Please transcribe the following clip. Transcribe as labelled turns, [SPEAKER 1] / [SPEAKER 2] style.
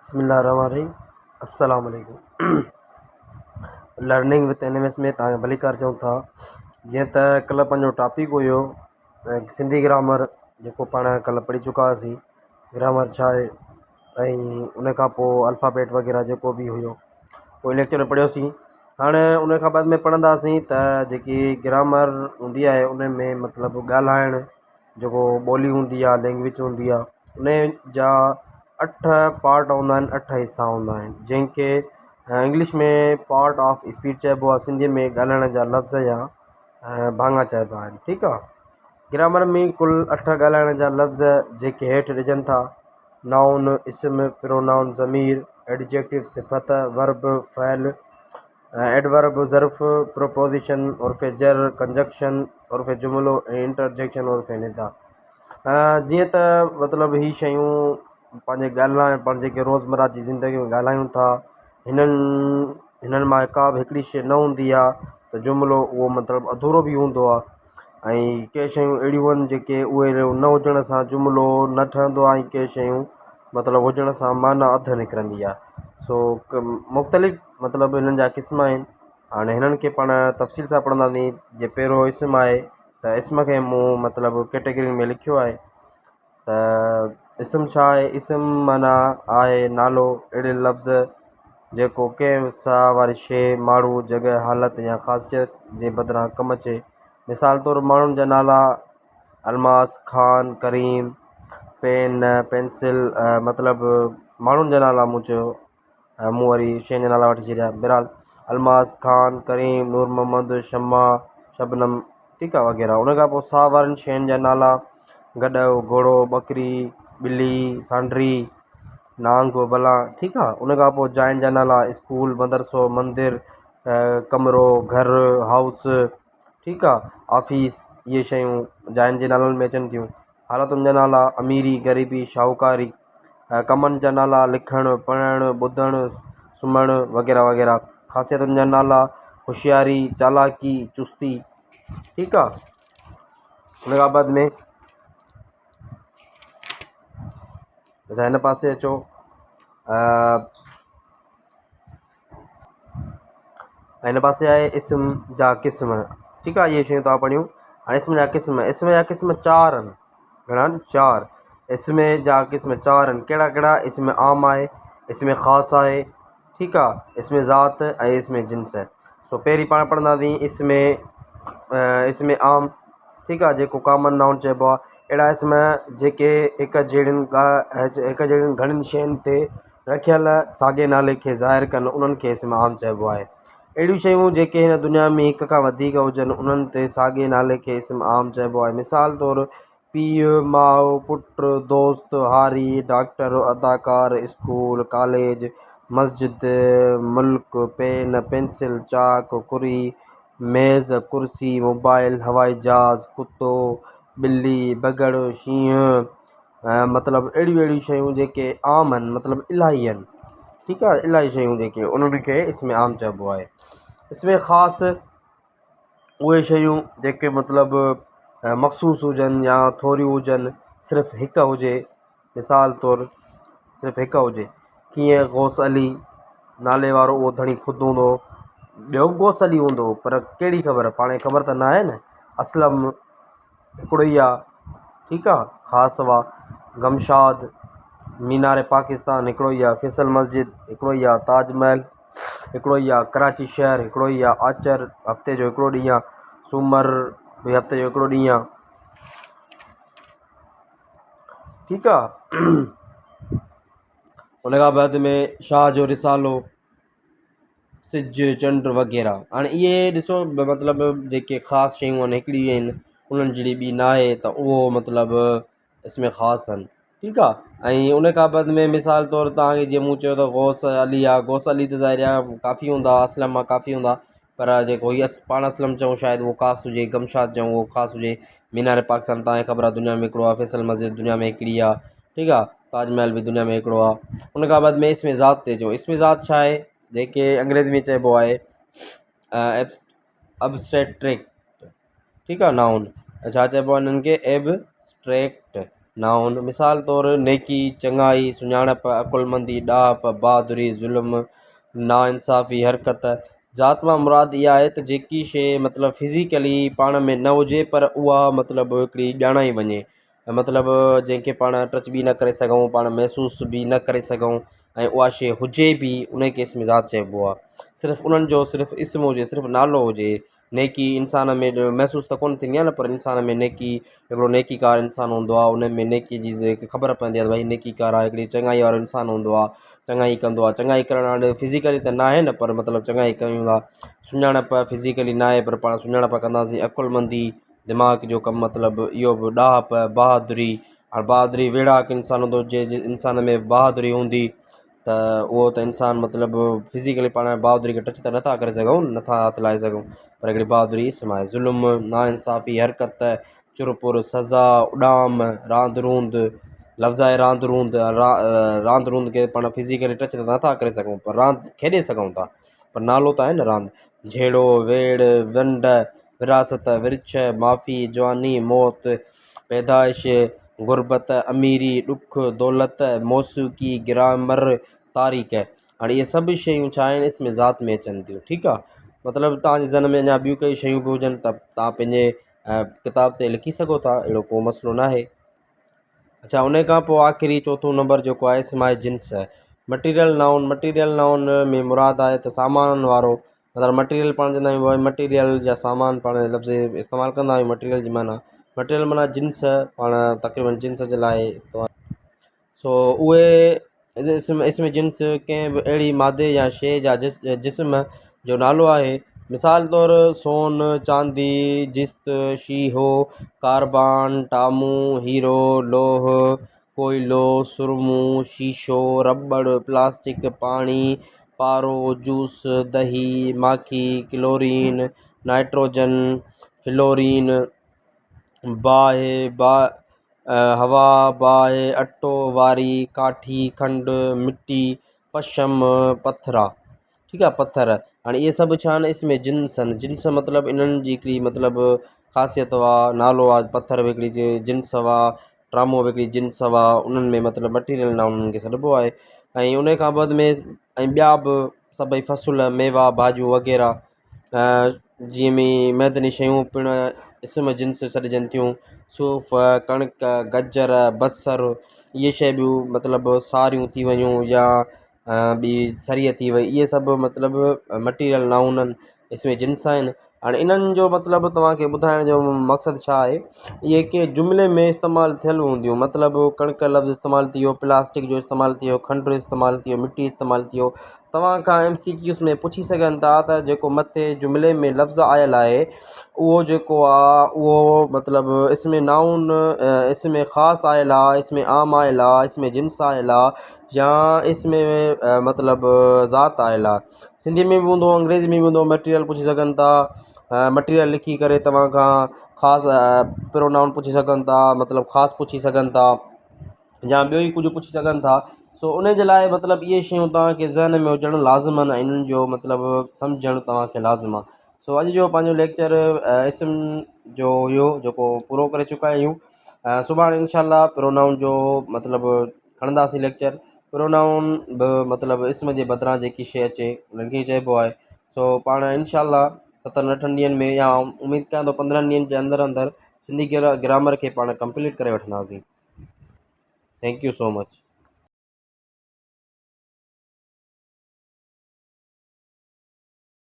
[SPEAKER 1] बिस्मिल्लाहिर्रहमानिर्रहीम। अस्सलाम वालेकुम। लर्निंग विद एनिमल्स में तव्हांखे भली कार चऊं था। जीअं त कल्ह पंहिंजो टॉपिक हुयो सिंधी ग्रामर, जेको पाण कल्ह पढ़ी चुका हुआसीं। ग्रामर छा आहे ऐं उन खां पोइ अल्फ़ाबेट वग़ैरह जेको बि हुयो पोइ लेक्चर में पढ़ियोसीं। हाणे उन खां बाद में पढ़ंदासीं त जेकी ग्रामर हूंदी आहे उन में मतिलबु ॻाल्हाइणु जेको ॿोली हूंदी आहे, लैंग्वेज हूंदी आहे, उन जा 8 पार्ट हूंदा आहिनि, 8 हिसा हूंदा आहिनि, जंहिंखे इंग्लिश में पार्ट ऑफ स्पीच चइबो आहे, सिंधीअ में ॻाल्हाइण जा लफ़्ज़ या भाङा चइबा आहिनि। ठीकु आहे। ग्रामर में कुल 8 ॻाल्हाइण जा लफ़्ज़ जेके हेठि ॾिजनि था: नाउन, इस्म, प्रोनाउन, ज़मीर, एडजेक्टिव सिफ़त, वर्ब, फ़इल, एडवर्ब, ज़र्फ़, प्रोपोज़िशन, उर्फ़ जर, कंजक्शन, उर्फ़ जुमिलो ऐं इंटरजेक्शन, उर्फ़ निदा। जीअं त मतिलबु ही शयूं पंहिंजे पाण जेके रोज़मर्रा जी ज़िंदगी में ॻाल्हायूं था, हिननि मां का बि हिकिड़ी शइ न हूंदी आहे त जुमिलो उहो मतिलबु अधूरो बि हूंदो आहे। ऐं के शयूं अहिड़ियूं आहिनि जेके उहे न हुजण सां जुमिलो न ठहंदो आहे, ऐं के शयूं मतिलबु हुजण सां माना अधु निकिरंदी आहे। सो मुख़्तलिफ़ मतिलबु हिननि जा क़िस्म आहिनि। हाणे हिननि खे पाण तफ़सील सां पढ़ंदासीं। जीअं पहिरियों इस्म आहे त इस्म खे मूं मतिलबु कैटेगरी में लिखियो आहे त इस्म छा आहे। इस्म माना आहे नालो, अहिड़े लफ़्ज़ जेको कंहिं सां वारी शइ, माण्हू, जॻह, हालत या ख़ासियत जे बदिरां कमु अचे। मिसाल तौरु माण्हुनि जा नाला: अलमास, खान, करीम, पेन, पेंसिल, मतिलबु माण्हुनि जा नाला मूं चयो, मूं वरी शयुनि जा नाला वठी छॾिया। बहरहाल अलमास, खान, करीम, नूर मोहम्मद, शमा, शबनम, ठीकु आहे, वग़ैरह। उन खां पोइ साह वारनि शयुनि जा नाला: गॾो, घोड़ो, बकरी, ॿिली, सांड्री, नांग, भला, ठीकु आहे। उन खां पोइ जाइनि जा नाला: स्कूल, मदरसो, मंदिर, कमिरो, घर, हाउस, ठीकु आहे, ऑफिस। इहे शयूं जाइनि जे नालनि में अचनि थियूं। हालतुनि जा नाला: अमीरी, ग़रीबी, शाहूकारी। कमनि जा नाला: लिखणु, पढ़णु, ॿुधणु, सुम्हणु, वग़ैरह वग़ैरह। ख़ासियतुनि जा नाला: होशियारी, चालाकी, चुस्ती, ठीकु आहे। उन खां बाद में हिन पासे अचो। हिन पासे आहे इस्म जा क़िस्म। ठीकु आहे, इहे शयूं तव्हां पढ़ियूं। हाणे इस्म जा क़िस्म। इस्म जा क़िस्म 4 आहिनि। घणा आहिनि? 4। इस्म जा क़िस्म 4 आहिनि। कहिड़ा कहिड़ा? इस्म आम आहे, इस्म ख़ासि आहे, ठीकु आहे, इस्म ज़ात ऐं इस्म जिन्स। सो पहिरीं पाण पढ़ंदासीं इस्म आम, ठीकु आहे, जेको कॉमन नाउन चइबो आहे। अहिड़ा इस्म जेके हिकु जहिड़ियुनि घणियुनि शयुनि ते रखियल साॻे नाले खे ज़ाहिर कनि, उन्हनि खे इस्म आम चइबो आहे। अहिड़ियूं शयूं जेके हिन दुनिया में हिक खां वधीक हुजनि, उन्हनि ते साॻे नाले खे इस्म आम चइबो आहे। मिसाल तौरु पीउ, माउ, पुटु, दोस्त, हारी, डॉक्टर, अदाकार, स्कूल, कॉलेज, मस्जिद, मुल्क, पेन, पेंसिल, चाक, कुरी, मेज़, कुर्सी, मोबाइल, हवाई जहाज़, कुतो, ॿिली, बगड़, शींहं, मतिलबु अहिड़ियूं शयूं जेके आम आहिनि, मतिलबु इलाही आहिनि, ठीकु आहे। इलाही शयूं जेके उन्हनि खे इस्म आम चइबो आहे। इस्म ख़ासि उहे शयूं जेके मतिलबु मख़सूस हुजनि या थोरियूं हुजनि, सिर्फ़ु हिकु हुजे। मिसाल तौरु सिर्फ़ु हिकु हुजे। कीअं? गौस अली नाले वारो उहो धणी ख़ुदि हूंदो, ॿियो बि गौस अली हूंदो, पर कहिड़ी ख़बर, पाण खे ख़बर त न आहे न। असलम हिकिड़ो ई आहे, ठीकु आहे, ख़ासि हुआ। गमशाद, मीनार पाकिस्तान हिकिड़ो ई आहे। फैसल मस्जिद हिकिड़ो ई आहे। ताजमहल हिकिड़ो ई आहे। कराची शहर हिकिड़ो ई आहे। आचर हफ़्ते जो हिकिड़ो ॾींहुं आहे। सूमर बि हफ़्ते जो हिकिड़ो ॾींहुं आहे, ठीकु आहे। उन खां बाद में शाह जो रिसालो, सिज, चंड वग़ैरह। हाणे इहे ॾिसो, मतिलबु जेके ख़ासि शयूं आहिनि हिकिड़ी आहिनि, उन्हनि जहिड़ी ॿी न आहे, त उहो मतिलबु इसमें ख़ासि आहिनि, ठीकु आहे। ऐं उन खां बाद में मिसाल तौरु तव्हांखे जीअं मूं चयो त गौस अली आहे। गौस अली त ज़ाहिर आहे काफ़ी हूंदा, असलम मां काफ़ी हूंदा, पर जेको हीअ पाण असलम चऊं शायदि उहो ख़ासि हुजे, गमशाद चऊं उहो ख़ासि हुजे। मीनार पाकिस्तान तव्हांखे ख़बर आहे दुनिया में हिकिड़ो आहे। फैसल मस्जिद दुनिया में हिकिड़ी आहे, ठीकु आहे। ताजमहल बि दुनिया में हिकिड़ो आहे। उन खां बाद में इस्म ज़ात ते अचो। इस्म ज़ात छा आहे? जेके अंग्रेज़ी में चइबो आहे एब्स्ट्रैक्ट, ठीकु आहे, नाउन। छा चइबो आहे हिननि खे? एब्स्ट्रैक्ट नाउन मिसाल तौर नेकी, चङाई, सुञाणप, अकुलमंदी, ॾाप, बहादुरी, ज़ुल्म, नाइंसाफ़ी, हरकत। ज़ात मां मुराद इहा आहे त जेकी शइ मतिलबु फिज़िकली पाण में न हुजे पर उहा मतिलबु हिकिड़ी ॼाणाई वञे, मतिलबु जंहिंखे पाण टच बि न करे सघूं, पाण महसूस बि न करे सघूं, ऐं उहा शइ हुजे बि, उन खे इस्म ज़ात चइबो आहे। सिर्फ़ु उन्हनि जो सिर्फ़ु इस्म हुजे, सिर्फ़ु नालो हुजे। नेकी इंसान में महसूस त कोन थींदी आहे न, पर इंसान में नेकी, हिकिड़ो नेकीकार इंसानु हूंदो आहे, उन में नेकी जी ख़बर पवंदी आहे त भई नेकीकार आहे। हिकिड़ी चङाई वारो इंसानु हूंदो आहे, चङाई कंदो आहे। चङाई करणु हाणे फिज़िकली त न आहे न, पर मतिलबु चङाई कयूं था। सुञाणप फिज़िकली न आहे पर पाण सुञाणप कंदासीं। अकुलमंदी, दिमाग़ जो कमु, मतिलबु इहो बि। ॾाप, बहादुरी, हाणे बहादुरी वेड़ा इंसानु हूंदो जे इंसान में बहादुरी हूंदी त उहो त इंसानु मतिलबु फिज़िकली पाण बहादुरी खे टच त नथा करे सघूं, नथा हथु लाहे सघूं, पर हिकिड़ी बहादुरी इस्म आहे। ज़ुल्म, नाइंसाफ़ी, हरकत, चुरपुर, सज़ा, उॾाम, रांदि रूंद। लफ़्ज़ आहे रांदि रूंद। रांदि रूंद खे पाण फिज़िकली टच त नथा करे सघूं, पर रांदि खेॾे सघूं था, पर नालो त आहे न रांदि। झेड़ो, वेड़, विंड, विरासत, विर्छ, माफ़ी, जवानी, मौत, पैदाइश, गुरबत, अमीरी, ॾुख, दौलत, मौसीक़ी, ग्रामर, तारीख़। हाणे इहे सभु शयूं छा आहिनि, इसमें ज़ात में अचनि थियूं। ठीकु आहे, मतिलबु तव्हांजे ज़हन में अञा ॿियूं कई शयूं बि हुजनि त तव्हां पंहिंजे किताब ते लिखी सघो था, अहिड़ो को मसइलो न आहे। अच्छा, उन खां पोइ आख़िरी चोथों नंबर जेको आहे इस्म आहे जिन्स। Material noun. मटीरियल नाउन में मुराद आहे त सामान वारो, मतिलबु मटीरियल पाण चवंदा आहियूं, मटीरियल जा सामान पाण लफ़्ज़ इस्तेमालु कंदा आहियूं। मटीरियल जी माना, मटीरियल माना जिन्स, पाण तक़रीबन जिन्स जे लाइ इस्तेमालु। सो उहे इसमें जिन्स कंहिं बि अहिड़ी मादे या शइ जा जिस्म जो नालो आहे। मिसाल तौरु सोन, चांदी, जिस्त, शीहो, कार्बान, टामू, हीरो, लोह, कोयलो, सुरमू, शीशो, रबड़, प्लास्टिक, पाणी, पारो, जूस, दही, माखी, क्लोरीन, नाइट्रोजन, फ्लोरीन, हवा, बाहि, अटो, वारी, काठी, खंडु, मिटी, पशम, पथरा। ठीकु आहे, पथर। हाणे इहे सभु छा आहिनि, इसमें जिन्स आहिनि। जिन्स मतिलबु इन्हनि जी हिकिड़ी मतिलबु ख़ासियत हुआ, नालो आहे। पथर बि हिकिड़ी जिन्स हुआ, ट्रामो बि हिकिड़ी जिन्स हुआ। उन्हनि में मतिलबु मटीरियल नाउन उन्हनि खे सॾिबो आहे। ऐं उन खां बाद में ऐं ॿिया बि सभई फ़सुल, मेवा, भाॼियूं वग़ैरह, जीअं में मैदनी शयूं पिणु इस्म जिन्स सॾिजनि थियूं। सूफ़, कणिक, गजर, बसर, इहे शइ ॿियूं मतिलबु सारियूं थी वञूं या ॿी सरीअ थी वई, इहे सभु मतिलबु मटीरियल नाउन आहिनि, इसमें जिन्स आहिनि। हाणे इन्हनि जो मतिलबु तव्हांखे ॿुधाइण जो मक़सदु छा आहे, इहे के जुमिले में इस्तेमालु थियल हूंदियूं। मतिलबु कणिक लफ़्ज़ इस्तेमालु थी वियो, प्लास्टिक जो इस्तेमालु थी वियो, खंडु इस्तेमालु थी वियो, मिटी इस्तेमालु थी वियो। तव्हां खां MCQs में पुछी सघनि था त जेको मथे जुमिले में लफ़्ज़ आयल आहे उहो जेको आहे उहो मतिलबु इसमें नाउन, इसमें ख़ासि आयल आहे, इसमें आम आयल आहे, इसमें जिन्स आयल आहे, या इसमें मतिलबु ज़ात आयल आहे। सिंधी में बि हूंदो, अंग्रेज़ी में बि हूंदो। मटीरियल पुछी सघनि था, मटीरियल लिखी करे तव्हां खां ख़ासि प्रोनाउन पुछी सघनि था, मतिलबु ख़ासि पुछी सघनि था, या ॿियो ई कुझु पुछी सघनि था। सो उन जे लाइ मतिलबु इहे शयूं तव्हांखे ज़हन में हुजणु लाज़िम आहिनि, इन्हनि जो मतिलबु सम्झणु तव्हांखे लाज़िम आहे। सो अॼु जो पंहिंजो लेक्चर इस्म जो हुयो जेको पूरो करे चुका आहियूं। सुभाणे इंशाअल्लाह प्रोनाउन जो मतिलबु खणंदासीं लेक्चर। प्रोनाउन बि मतिलबु इस्म जे बदिरां जेकी शइ अचे उन्हनि खे चइबो आहे। सो पाण इंशाअल्लाह 7-8 ॾींहंनि में, या उमेदु कयां थो 15 ॾींहंनि जे अंदरि अंदरि सिंधी ग्रामर खे पाण कंप्लीट करे वठंदासीं। Thank you so much.